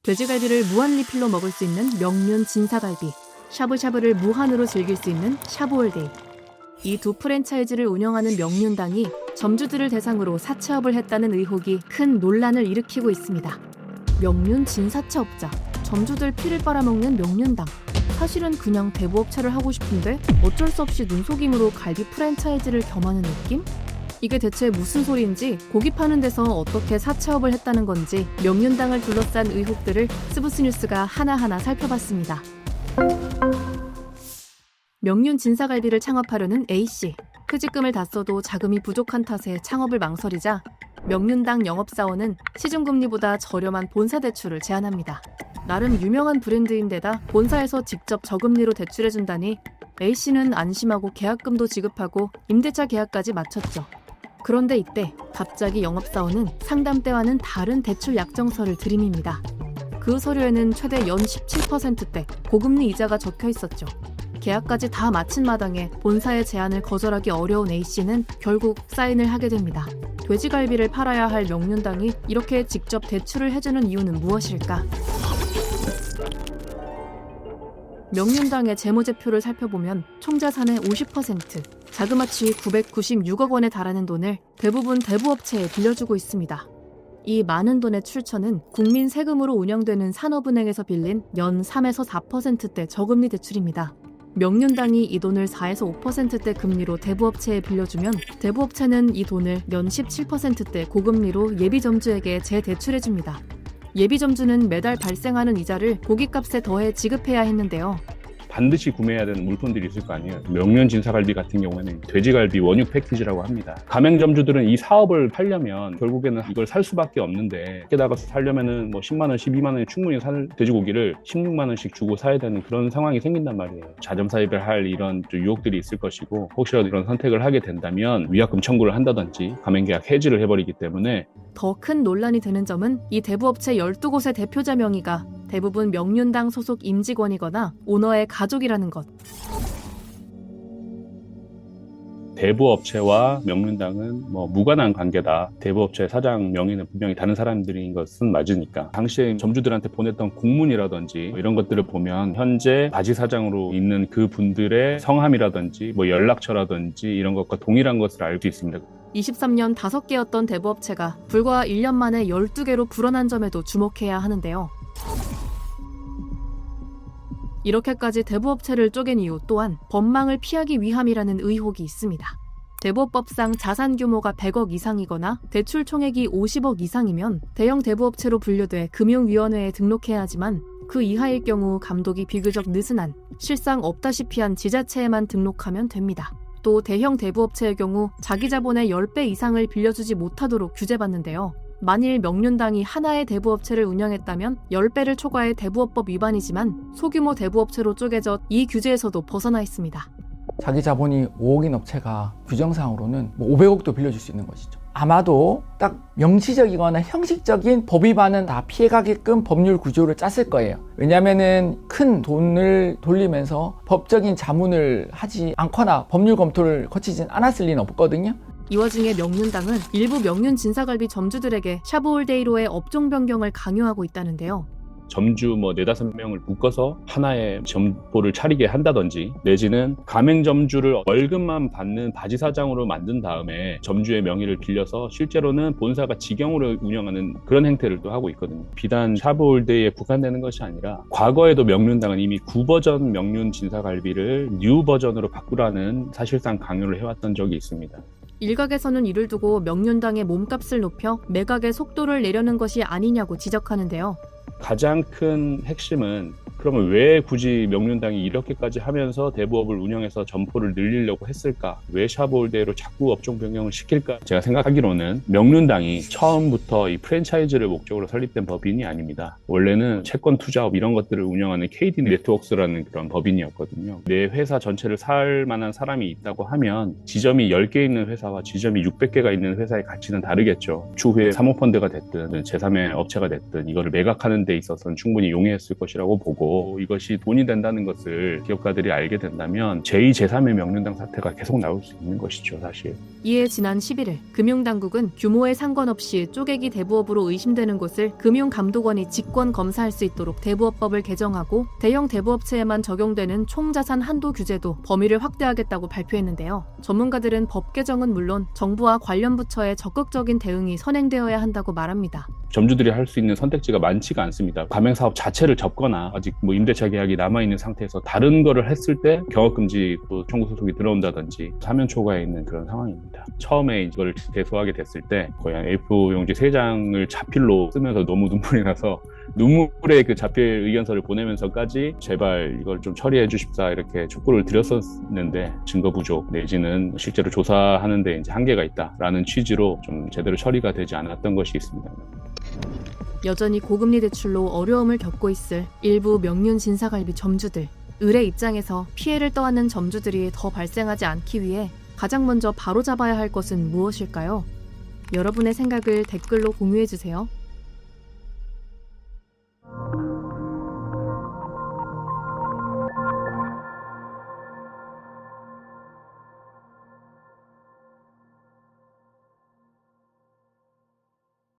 돼지갈비를 무한 리필로 먹을 수 있는 명륜 진사갈비, 샤브샤브를 무한으로 즐길 수 있는 샤브올데이. 이 두 프랜차이즈를 운영하는 명륜당이 점주들을 대상으로 사채업을 했다는 의혹이 큰 논란을 일으키고 있습니다. 명륜 진사채업자, 점주들 피를 빨아먹는 명륜당. 사실은 그냥 대부업체를 하고 싶은데 어쩔 수 없이 눈속임으로 갈비 프랜차이즈를 겸하는 느낌? 이게 대체 무슨 소리인지, 고기 파는 데서 어떻게 사채업을 했다는 건지 명륜당을 둘러싼 의혹들을 스브스뉴스가 하나하나 살펴봤습니다. 명륜 진사갈비를 창업하려는 A씨. 퇴직금을 다 써도 자금이 부족한 탓에 창업을 망설이자 명륜당 영업사원은 시중금리보다 저렴한 본사 대출을 제안합니다. 나름 유명한 브랜드인데다 본사에서 직접 저금리로 대출해준다니 A씨는 안심하고 계약금도 지급하고 임대차 계약까지 마쳤죠. 그런데 이때 갑자기 영업사원은 상담대와는 다른 대출 약정서를 들이밉니다. 그 서류에는 최대 연 17%대 고금리 이자가 적혀 있었죠. 계약까지 다 마친 마당에 본사의 제안을 거절하기 어려운 A씨는 결국 사인을 하게 됩니다. 돼지갈비를 팔아야 할 명륜당이 이렇게 직접 대출을 해주는 이유는 무엇일까? 명륜당의 재무제표를 살펴보면 총 자산의 50%, 자그마치 996억 원에 달하는 돈을 대부분 대부업체에 빌려주고 있습니다. 이 많은 돈의 출처는 국민 세금으로 운영되는 산업은행에서 빌린 연 3에서 4%대 저금리 대출입니다. 명륜당이 이 돈을 4에서 5%대 금리로 대부업체에 빌려주면 대부업체는 이 돈을 연 17%대 고금리로 예비점주에게 재대출해줍니다. 예비점주는 매달 발생하는 이자를 고깃값에 더해 지급해야 했는데요. 반드시 구매해야 되는 물품들이 있을 거 아니에요. 명륜 진사갈비 같은 경우에는 돼지갈비 원육 패키지라고 합니다. 가맹점주들은 이 사업을 하려면 결국에는 이걸 살 수밖에 없는데, 밖에 나가서 살려면은 뭐 10만 원, 12만 원에 충분히 살 돼지고기를 16만 원씩 주고 사야 되는 그런 상황이 생긴단 말이에요. 자점사입을 할 이런 유혹들이 있을 것이고, 혹시라도 이런 선택을 하게 된다면 위약금 청구를 한다든지 가맹계약 해지를 해버리기 때문에. 더 큰 논란이 되는 점은 이 대부업체 12곳의 대표자 명의가 대부분 명륜당 소속 임직원이거나 오너의 가족이라는 것. 대부업체와 명륜당은 무관한 관계다. 대부업체 사장 명의는 분명히 다른 사람들인 것은 맞으니까. 당시에 점주들한테 보냈던 공문이라든지 이런 것들을 보면 현재 바지 사장으로 있는 그 분들의 성함이라든지 연락처라든지 이런 것과 동일한 것을 알 수 있습니다. 23년 5개였던 대부업체가 불과 1년 만에 12개로 불어난 점에도 주목해야 하는데요. 이렇게까지 대부업체를 쪼갠 이유 또한 법망을 피하기 위함이라는 의혹이 있습니다. 대부업법상 자산 규모가 100억 이상이거나 대출 총액이 50억 이상이면 대형 대부업체로 분류돼 금융위원회에 등록해야 하지만 그 이하일 경우 감독이 비교적 느슨한, 실상 없다시피 한 지자체에만 등록하면 됩니다. 또 대형 대부업체의 경우 자기 자본의 10배 이상을 빌려주지 못하도록 규제받는데요. 만일 명륜당이 하나의 대부업체를 운영했다면 10배를 초과해 대부업법 위반이지만 소규모 대부업체로 쪼개져 이 규제에서도 벗어나 있습니다. 자기 자본이 5억인 업체가 규정상으로는 500억도 빌려줄 수 있는 것이죠. 아마도 딱 명시적이거나 형식적인 법 위반은 다 피해가게끔 법률 구조를 짰을 거예요. 왜냐면은 큰 돈을 돌리면서 법적인 자문을 하지 않거나 법률 검토를 거치진 않았을 리는 없거든요. 이 와중에 명륜당은 일부 명륜 진사갈비 점주들에게 샤브올데이로의 업종 변경을 강요하고 있다는데요. 점주 4-5명을 묶어서 하나의 점포를 차리게 한다든지, 내지는 가맹점주를 월급만 받는 바지사장으로 만든 다음에 점주의 명의를 빌려서 실제로는 본사가 직영으로 운영하는 그런 행태를 또 하고 있거든요. 비단 샤브올데이에 국한되는 것이 아니라 과거에도 명륜당은 이미 9버전 명륜 진사갈비를 뉴 버전으로 바꾸라는 사실상 강요를 해왔던 적이 있습니다. 일각에서는 이를 두고 명륜당의 몸값을 높여 매각의 속도를 내려는 것이 아니냐고 지적하는데요. 가장 큰 핵심은 그러면 왜 굳이 명륜당이 이렇게까지 하면서 대부업을 운영해서 점포를 늘리려고 했을까? 왜 샤브올데이로 자꾸 업종 변경을 시킬까? 제가 생각하기로는 명륜당이 처음부터 이 프랜차이즈를 목적으로 설립된 법인이 아닙니다. 원래는 채권 투자업 이런 것들을 운영하는 KD 네트워크스라는 그런 법인이었거든요. 내 회사 전체를 살 만한 사람이 있다고 하면 지점이 10개 있는 회사와 지점이 600개가 있는 회사의 가치는 다르겠죠. 추후에 사모펀드가 됐든 제3의 업체가 됐든 이거를 매각하는 데 있어서는 충분히 용이했을 것이라고 보고, 하고 이것이 돈이 된다는 것을 기업가들이 알게 된다면 제2, 제3의 명륜당 사태가 계속 나올 수 있는 것이죠, 사실. 이에 지난 11일 금융당국은 규모에 상관없이 쪼개기 대부업으로 의심되는 곳을 금융감독원이 직권 검사할 수 있도록 대부업법을 개정하고 대형 대부업체에만 적용되는 총자산 한도 규제도 범위를 확대하겠다고 발표했는데요. 전문가들은 법 개정은 물론 정부와 관련 부처의 적극적인 대응이 선행되어야 한다고 말합니다. 점주들이 할 수 있는 선택지가 많지가 않습니다. 가맹사업 자체를 접거나 아직 임대차 계약이 남아있는 상태에서 다른 거를 했을 때 경업금지 또 청구 소송이 들어온다든지 사면 초과에 있는 그런 상황입니다. 처음에 이걸 대소하게 됐을 때 거의 한 A4 용지 3장을 자필로 쓰면서 너무 눈물이 나서 눈물의 그 자필 의견서를 보내면서까지 제발 이걸 좀 처리해 주십사 이렇게 촉구를 드렸었는데 증거 부족 내지는 실제로 조사하는데 이제 한계가 있다라는 취지로 좀 제대로 처리가 되지 않았던 것이 있습니다. 여전히 고금리 대출로 어려움을 겪고 있을 일부 명륜 진사갈비 점주들. 을의 입장에서 피해를 떠안는 점주들이 더 발생하지 않기 위해 가장 먼저 바로잡아야 할 것은 무엇일까요? 여러분의 생각을 댓글로 공유해주세요.